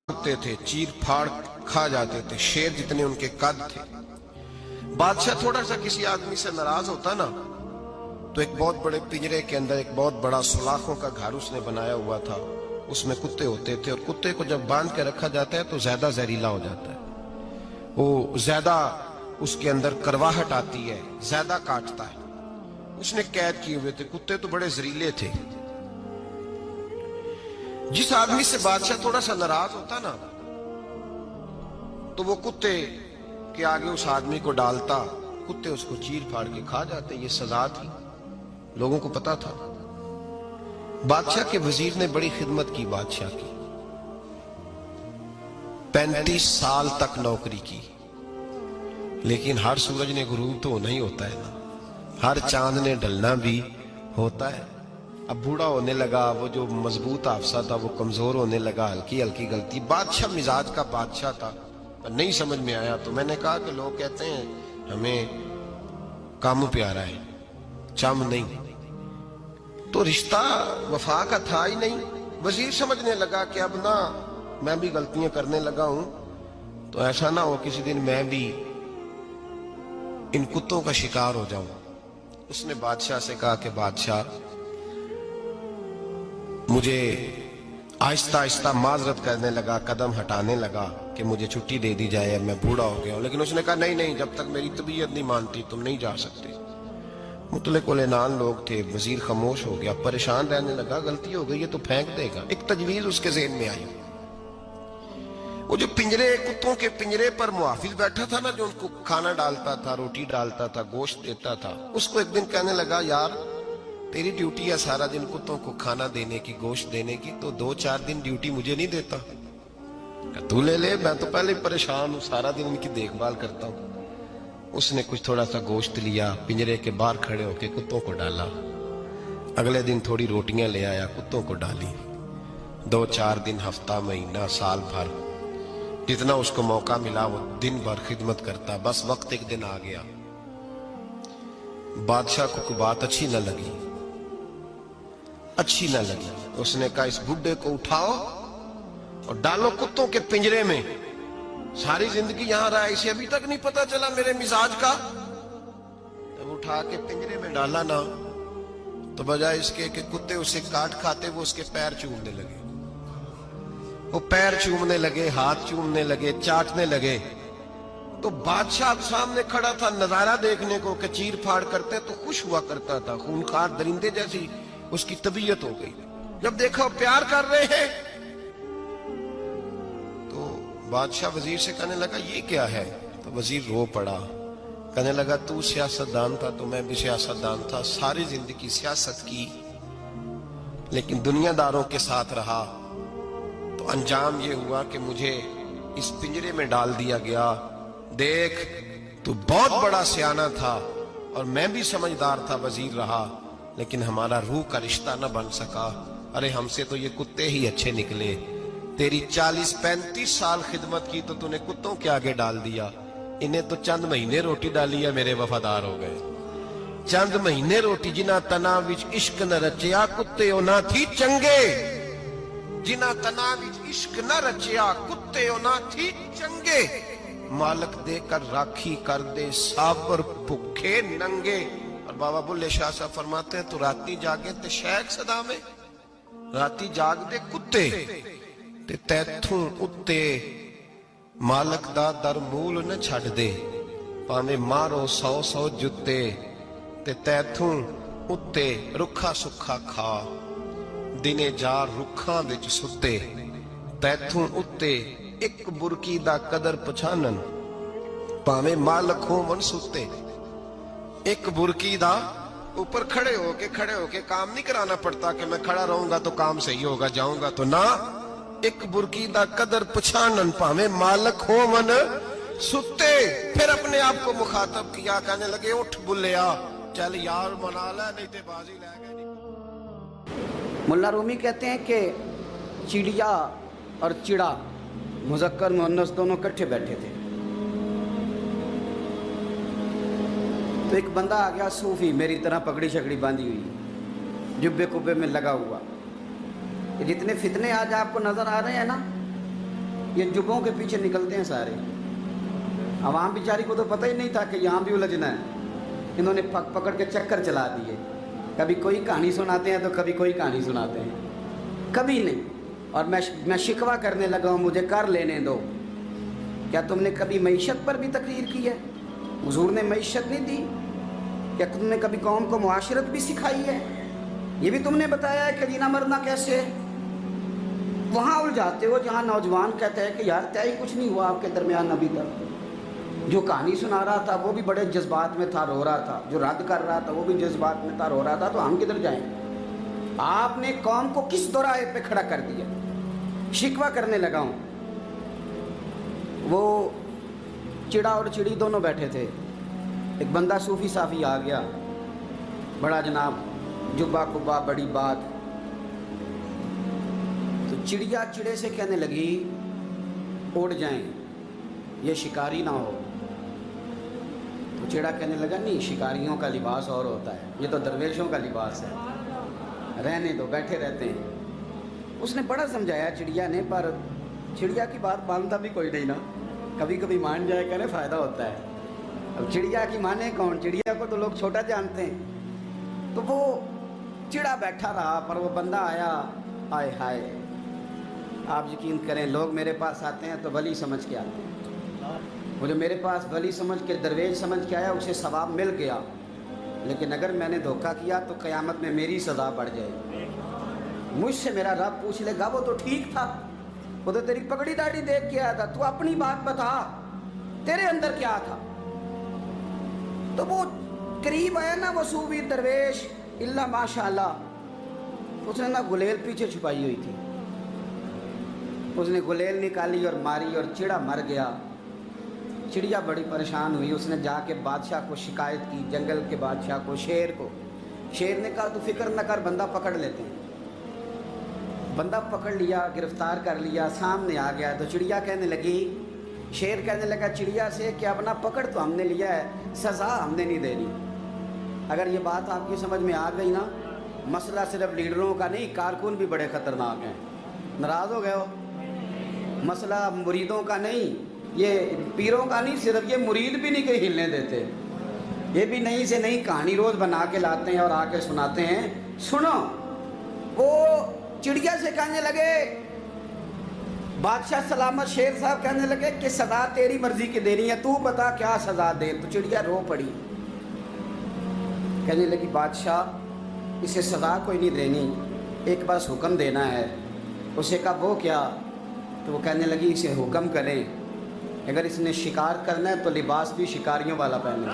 कुत्ते थे, चीर फाड़ खा जाते थे, शेर जितने उनके कद थे। बादशाह थोड़ा सा किसी आदमी से नाराज होता ना तो एक बहुत बड़े पिंजरे के अंदर एक बहुत बड़ा सुलाखों का घर उसने बनाया हुआ था, उसमें कुत्ते होते थे। और कुत्ते को जब बांध के रखा जाता है तो ज्यादा जहरीला हो जाता है, वो ज्यादा उसके अंदर करवाहट आती है, ज्यादा काटता है। उसने कैद किए हुए थे, कुत्ते तो बड़े जहरीले थे। जिस आदमी से बादशाह थोड़ा सा नाराज होता ना तो वो कुत्ते के आगे उस आदमी को डालता, कुत्ते उसको चीर फाड़ के खा जाते। ये सजा थी, लोगों को पता था। बादशाह के वजीर ने बड़ी खिदमत की बादशाह की, 35 साल तक नौकरी की। लेकिन हर सूरज ने गुरूब तो नहीं होता है ना, हर चांद ने ढलना भी होता है। अब बूढ़ा होने लगा, वो जो मजबूत हाफसा था वो कमजोर होने लगा, हल्की हल्की गलती। बादशाह मिजाज का बादशाह था, पर नहीं समझ में आया। तो मैंने कहा कि लोग कहते हैं हमें काम प्यारा है, चम नहीं। तो रिश्ता वफा का था ही नहीं। वजीर समझने लगा कि अब ना मैं भी गलतियां करने लगा हूं, तो ऐसा ना हो किसी दिन मैं भी इन कुत्तों का शिकार हो जाऊं। उसने बादशाह से कहा कि बादशाह, मुझे आहिस्ता आहिस्ता माजरत करने लगा, कदम हटाने लगा कि मुझे छुट्टी दे दी जाए, मैं बूढ़ा हो गया हूं। लेकिन उसने कहा नहीं नहीं, जब तक मेरी तबीयत नहीं मानती तुम नहीं जा सकते। मुतलक उलेनान लोग थे। वजीर खामोश हो गया, परेशान रहने लगा, गलती हो गई है तो फेंक देगा। एक तजवीज उसके ज़हन में आई। वो जो पिंजरे, कुत्तों के पिंजरे पर मुहाफिज बैठा था ना, जो उनको खाना डालता था, रोटी डालता था, गोश्त देता था, उसको एक दिन कहने लगा, यार तेरी ड्यूटी है सारा दिन कुत्तों को खाना देने की, गोश्त देने की, तो 2-4 दिन ड्यूटी मुझे नहीं देता? तू ले ले, मैं तो पहले परेशान हूं, सारा दिन इनकी देखभाल करता हूं। उसने कुछ थोड़ा सा गोश्त लिया, पिंजरे के बाहर खड़े होकर कुत्तों को डाला। अगले दिन थोड़ी रोटियां ले आया, कुत्तों को डाली। 2-4 दिन, हफ्ता, महीना, साल भर, जितना उसको मौका मिला वो दिन भर खिदमत करता। बस वक्त एक दिन आ गया, बादशाह को कोई बात अच्छी न लगी। उसने कहा, इस बुड्ढे को उठाओ और डालो कुत्तों के पिंजरे में। सारी जिंदगी यहां रहा, इसे अभी तक नहीं पता चला मेरे मिजाज का। जब उठा के पिंजरे में डाला ना, तो बजाय इसके कि कुत्ते उसे काट खाते, वो उसके पैर चूमने लगे। वो पैर चूमने लगे, हाथ चूमने लगे, चाटने लगे। तो बादशाह सामने खड़ा था नजारा देखने को कि चीर फाड़ करते तो खुश हुआ करता था, खूनखार दरिंदे जैसी उसकी तबीयत हो गई। जब देखा प्यार कर रहे हैं तो बादशाह वजीर से कहने लगा, ये क्या है? तो वजीर रो पड़ा, कहने लगा, तू सियासतदान था तो मैं भी सियासतदान था, सारी जिंदगी सियासत की, लेकिन दुनियादारों के साथ रहा तो अंजाम ये हुआ कि मुझे इस पिंजरे में डाल दिया गया। देख, तू बहुत बड़ा सियाना था और मैं भी समझदार था, वजीर रहा, लेकिन हमारा रूह का रिश्ता न बन सका। अरे हमसे तो ये कुत्ते ही अच्छे निकले। तेरी 40-35 साल खिदमत की तो तूने कुत्तों के आगे डाल दिया। इन्हें तो चंद महीने रोटी डाली है, मेरे वफादार हो गए। चंद महीने रोटी, जिन्ना तना विच इश्क न रचिया, कुत्ते ना थी चंगे। जिन्ना तना विच इश्क न रचिया, कुत्ते ना थी चंगे। मालक देकर राखी कर दे, साबर भुखे नंगे। और बाबा बुल्ले शाह साहब फरमाते हैं, तो राती जागे ते शेख सदा में, राती जाग दे कुत्ते ते तैथों उत्ते मालक दा दर मूल न छड़ दे। भावें मारो 100 जुत्ते ते तैथों उत्ते रुखा सुखा खा। दिने जार रुखां विच सुते, तैथों उत्ते एक बुरकी दा कदर पछानन। भावें मालक हो मन सुते, एक बुरकी दा ऊपर खड़े होके काम नहीं कराना पड़ता कि मैं खड़ा रहूंगा तो काम सही होगा, जाऊंगा तो ना। एक बुरकी दा कदर पछानन, भावें मालक हो मन सुते। फिर अपने आप को मुखातब किया, कहने लगे, उठ बुल्लिया, चल यार मना ले, नहीं ते बाजी ले गए। मुल्ला रूमी कहते हैं कि चिड़िया और चिड़ा, मुज़क्कर मुअन्नस दोनों इकट्ठे बैठे थे। तो एक बंदा आ गया, सूफी, मेरी तरह पगड़ी शकड़ी बांधी हुई, जुब्बे कुब्बे में लगा हुआ। ये जितने फितने आज आपको नजर आ रहे हैं ना, ये जुब्बों के पीछे निकलते हैं सारे। आवाम बेचारी को तो पता ही नहीं था कि यहाँ भी उलझना है, इन्होंने पकड़ के चक्कर चला दिए। कभी कोई कहानी सुनाते हैं तो कभी कोई कहानी सुनाते हैं, कभी नहीं। और मैं शिकवा करने लगा हूँ, मुझे कर लेने दो। क्या तुमने कभी मईशत पर भी तकरीर की है? हुजूर ने मईशत नहीं दी? क्या तुमने कभी कौम को मुआशरत भी सिखाई है? ये भी तुमने बताया है कि जीना मरना कैसे? वहाँ उलझाते हो जहाँ नौजवान कहते हैं कि यार तय कुछ नहीं हुआ आपके दरमियान अभी तक। जो कहानी सुना रहा था वो भी बड़े जज्बात में था, रो रहा था। जो रद्द कर रहा था वो भी जज्बात में था, रो रहा था। तो हम किधर जाएं? आपने कौम को किस दोराहे पे खड़ा कर दिया? शिकवा करने लगा हूँ। वो चिड़ा और चिड़ी दोनों बैठे थे। एक बंदा सूफी साफी आ गया, बड़ा जनाब, जुब्बा कुब्बा, बड़ी बात। तो चिड़िया चिड़े से कहने लगी उड़ जाएं, ये शिकारी ना हो। तो चिड़ा कहने लगा नहीं, शिकारियों का लिबास और होता है, ये तो दरवेशों का लिबास है, रहने दो, बैठे रहते हैं। उसने बड़ा समझाया चिड़िया ने, पर चिड़िया की बात मानता भी कोई नहीं ना। कभी कभी मान जाए करे फ़ायदा होता है। अब चिड़िया की माने कौन? चिड़िया को तो लोग छोटा जानते हैं। तो वो चिड़ा बैठा रहा, पर वो बंदा आया। आए हाय, आप यकीन करें, लोग मेरे पास आते हैं तो वली समझ के आते हैं। वो जो मेरे पास वली समझ के, दरवेश समझ के आया, उसे सवाब मिल गया। लेकिन अगर मैंने धोखा किया तो क़यामत में मेरी सज़ा बढ़ जाएगी। मुझसे मेरा रब पूछ लेगा वो तो ठीक था, वो तो तेरी पगड़ी दाढ़ी देख के आया था, तू अपनी बात बता, तेरे अंदर क्या था? तो वो करीब आया ना वो सूफी दरवेश, इल्ला माशाअल्लाह, उसने ना गुलेल पीछे छुपाई हुई थी, उसने गुलेल निकाली और मारी और चिड़ा मर गया। चिड़िया बड़ी परेशान हुई, उसने जाके बादशाह को शिकायत की, जंगल के बादशाह को, शेर को। शेर ने कहा तू फिक्र न कर, बंदा पकड़ लेते हैं। बंदा पकड़ लिया, गिरफ्तार कर लिया, सामने आ गया। तो चिड़िया कहने लगी, शेर कहने लगा चिड़िया से कि अपना पकड़ तो हमने लिया है, सज़ा हमने नहीं देनी। अगर ये बात आपकी समझ में आ गई ना, मसला सिर्फ लीडरों का नहीं, कारकुन भी बड़े ख़तरनाक हैं। नाराज़ हो गए हो? मसला मुरीदों का नहीं, ये पीरों का नहीं, सिर्फ ये मुरीद भी नहीं कहीं हिलने देते। ये भी नई से नई कहानी रोज़ बना के लाते हैं और आके सुनाते हैं। सुनो, वो चिड़िया से कहने लगे, बादशाह सलामत, शेर साहब कहने लगे कि सज़ा तेरी मर्जी की देनी है, तू बता क्या सज़ा दे। तो चिड़िया रो पड़ी, कहने लगी बादशाह इसे सज़ा कोई नहीं देनी, एक बस हुक्म देना है। उसे कहा वो क्या? तो वो कहने लगी इसे हुक्म करें, अगर इसने शिकार करना है तो लिबास भी शिकारियों वाला पहने।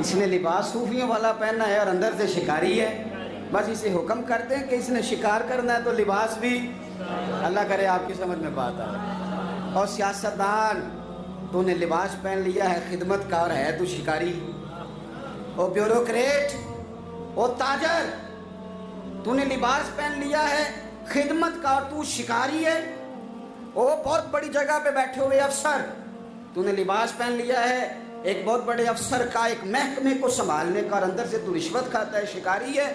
इसने लिबास सूफियों वाला पहनना है और अंदर से शिकारी है। बस इसे हुक्म करते हैं कि इसने शिकार करना है तो लिबास भी, अल्लाह करे आपकी समझ में बात आए। और सियासतदान, तूने लिबास पहन लिया है खिदमतकार है तू शिकारी। ओ ब्यूरोक्रेट, ओ ताजर, तूने लिबास पहन लिया है खिदमतकार, तू शिकारी है। ओ बहुत बड़ी जगह पे बैठे हुए अफसर, तूने लिबास पहन लिया है एक बहुत बड़े अफसर का, एक महकमे को संभालने का, और अंदर से तू रिश्वत खाता है, शिकारी है।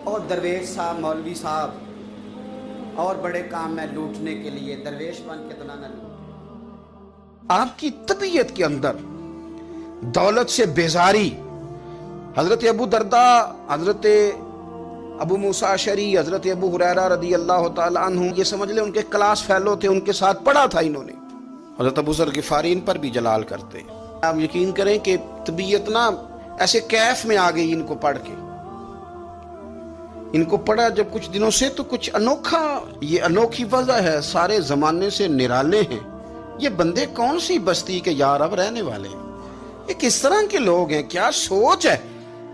और दरवेश साहब, मौलवी साहब और बड़े काम में लूटने के लिए, दरवेश बन के तो ना लूट। आपकी तबीयत के अंदर दौलत से बेजारी, हजरत अबू दरदा, हजरत अबू मूसा अशरी, हजरत अबू हुरैरा रदी अल्लाह तआला अन्हु, ये समझ ले उनके क्लास फेलो थे, उनके साथ पढ़ा था इन्होंने। हजरत अबू ज़र गिफारी इन पर भी जलाल करते। आप यकीन करें कि तबीयत ना ऐसे कैफ में आ गई इनको पढ़ के। इनको पढ़ा जब कुछ दिनों से तो कुछ अनोखा, ये अनोखी वजह है, सारे जमाने से निराले हैं ये बंदे, कौन सी बस्ती के यार अब रहने वाले हैं, ये किस तरह के लोग हैं, क्या सोच है।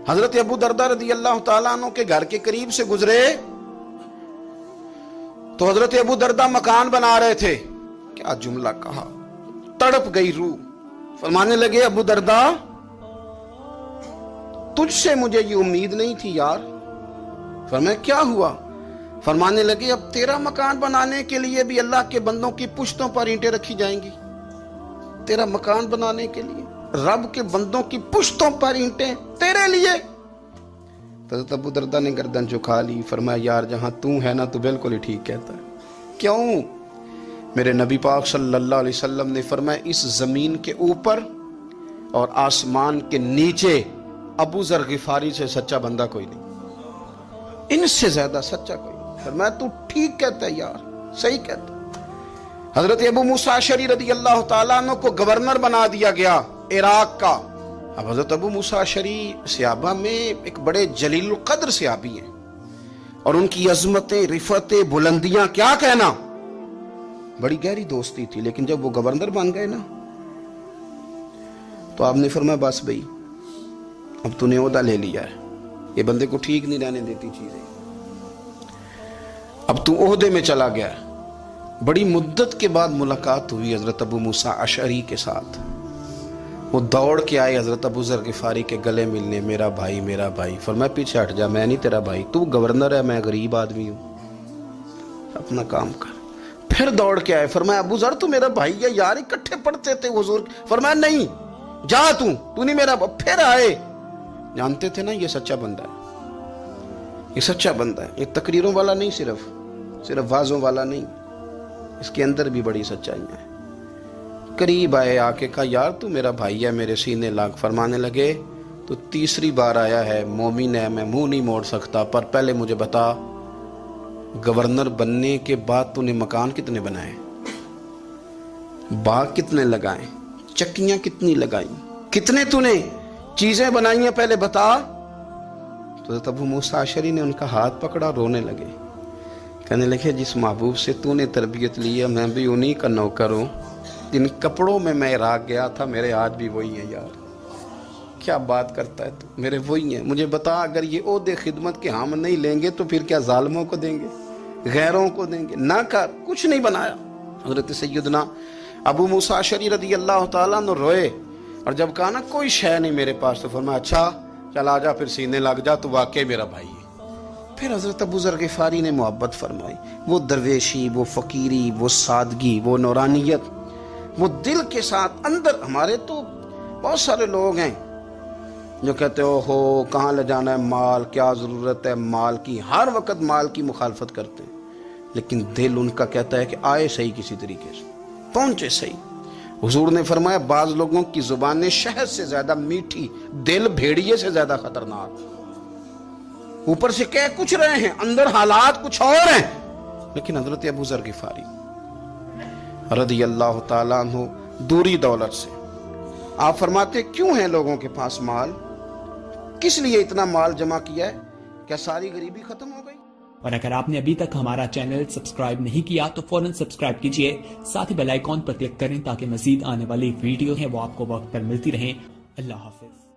हजरत अबू दरदा रदी अल्लाह तआला अन्हु के घर के करीब से गुजरे तो हजरत अबू दरदा मकान बना रहे थे। क्या जुमला कहा, तड़प गई रूह। फरमाने लगे अबू दरदा तुझसे मुझे ये उम्मीद नहीं थी यार। फरमाया क्या हुआ? फरमाने लगे अब तेरा मकान बनाने के लिए भी अल्लाह के बंदों की पुश्तों पर ईंटें रखी जाएंगी। तेरा मकान बनाने के लिए रब के बंदों की पुश्तों पर ईंटें तेरे लिए। तो अबू दरदा ने गर्दन झुका ली। फरमाया यार जहां तू है ना, तू बिल्कुल ही ठीक कहता है। क्यों? میرے نبی پاک صلی اللہ علیہ وسلم نے فرمایا اس زمین کے اوپر اور آسمان کے نیچے ابو ذر غفاری سے سچا بندہ کوئی نہیں، ان سے زیادہ سچا کوئی نہیں۔ فرمایا تو ٹھیک کہتا ہے یار، صحیح کہتا ہے۔ حضرت ابو موسیٰ اشعری رضی اللہ تعالیٰ عنہ کو گورنر بنا دیا گیا عراق کا۔ اب حضرت ابو موسیٰ اشعری صحابہ میں ایک بڑے جلیل القدر صحابی ہیں، اور ان کی عظمتیں، رفعتیں، بلندیاں کیا کہنا، بڑی گہری دوستی تھی۔ لیکن جب وہ گورنر بن گئے نا تو آپ نے فرمایا بس بھئی اب تو نے عہدہ لے لیا ہے، یہ بندے کو ٹھیک نہیں رہنے دیتی چیزیں، اب تو عہدے میں چلا گیا ہے۔ بڑی مدت کے بعد ملاقات ہوئی حضرت ابو موسیٰ اشعری کے ساتھ، وہ دوڑ کے آئے حضرت ابو ذر غفاری کے گلے ملنے، میرا بھائی میرا بھائی۔ فرمایا پیچھے ہٹ جا، میں نہیں تیرا بھائی، تو گورنر ہے، میں غریب آدمی ہوں، اپنا کام کر۔ پھر دوڑ کے آئے، فرمایا ابو ذر تو میرا بھائی ہے یار، اکٹھے پڑھتے تھے حضور۔ فرمایا نہیں، جا تو نہیں میرا۔ پھر آئے، جانتے تھے نا یہ سچا بندہ ہے، یہ سچا بندہ ہے، یہ تقریروں والا نہیں، صرف وعظوں والا نہیں، اس کے اندر بھی بڑی سچائی ہے۔ قریب آئے، آ کے کہا یار تو میرا بھائی ہے، میرے سینے لاگ۔ فرمانے لگے تو تیسری بار آیا ہے، مومن ہے، میں منہ نہیں موڑ سکتا، پر پہلے مجھے بتا گورنر بننے کے بعد تو نے مکان کتنے بنائے، باغ کتنے لگائے، چکیاں کتنی لگائیں، کتنے تو نے چیزیں بنائی ہیں، پہلے بتا۔ تو حضرت ابو موسیٰ اشعری نے ان کا ہاتھ پکڑا، رونے لگے، کہنے لگے جس محبوب سے تو نے تربیت لی ہے میں بھی انہی کا نوکر ہوں، جن کپڑوں میں میں عراق گیا تھا میرے آج بھی وہی ہیں یار۔ کیا بات کرتا ہے تو، میرے وہی ہیں۔ مجھے بتا اگر یہ عہدے خدمت کے ہم نہیں لیں گے تو پھر کیا ظالموں کو دیں گے، غیروں کو دیں گے؟ نہ کر، کچھ نہیں بنایا۔ حضرت سیدنا ابو موسیٰ اشعری رضی اللہ تعالیٰ عنہ روئے، اور جب کہا نا کوئی شے نہیں میرے پاس، تو فرمایا اچھا چل آ جا، پھر سینے لگ جا، تو واقعی میرا بھائی ہے۔ پھر حضرت ابو ذر غفاری نے محبت فرمائی، وہ درویشی، وہ فقیری، وہ سادگی، وہ نورانیت، وہ دل کے ساتھ اندر۔ ہمارے تو بہت سارے لوگ ہیں جو کہتے ہو کہاں لے جانا ہے مال، کیا ضرورت ہے مال کی، ہر وقت مال کی مخالفت کرتے ہیں، لیکن دل ان کا کہتا ہے کہ آئے صحیح کسی طریقے سے، پہنچے صحیح۔ حضور نے فرمایا بعض لوگوں کی زبانیں شہد سے زیادہ میٹھی، دل بھیڑیے سے زیادہ خطرناک۔ اوپر سے کہہ کچھ رہے ہیں، اندر حالات کچھ اور ہیں۔ لیکن حضرت ابو ذر غفاری رضی اللہ تعالیٰ عنہ دوری دولت سے، آپ فرماتے کیوں ہیں لوگوں کے پاس مال، کس لیے اتنا مال جمع کیا ہے، کیا ساری غریبی ختم ہو گئی؟ اور اگر آپ نے ابھی تک ہمارا چینل سبسکرائب نہیں کیا تو فوراً سبسکرائب کیجئے، ساتھ ہی بیل آئیکن پر کلک کریں تاکہ مزید آنے والی ویڈیو ہیں وہ آپ کو وقت پر ملتی رہیں۔ اللہ حافظ۔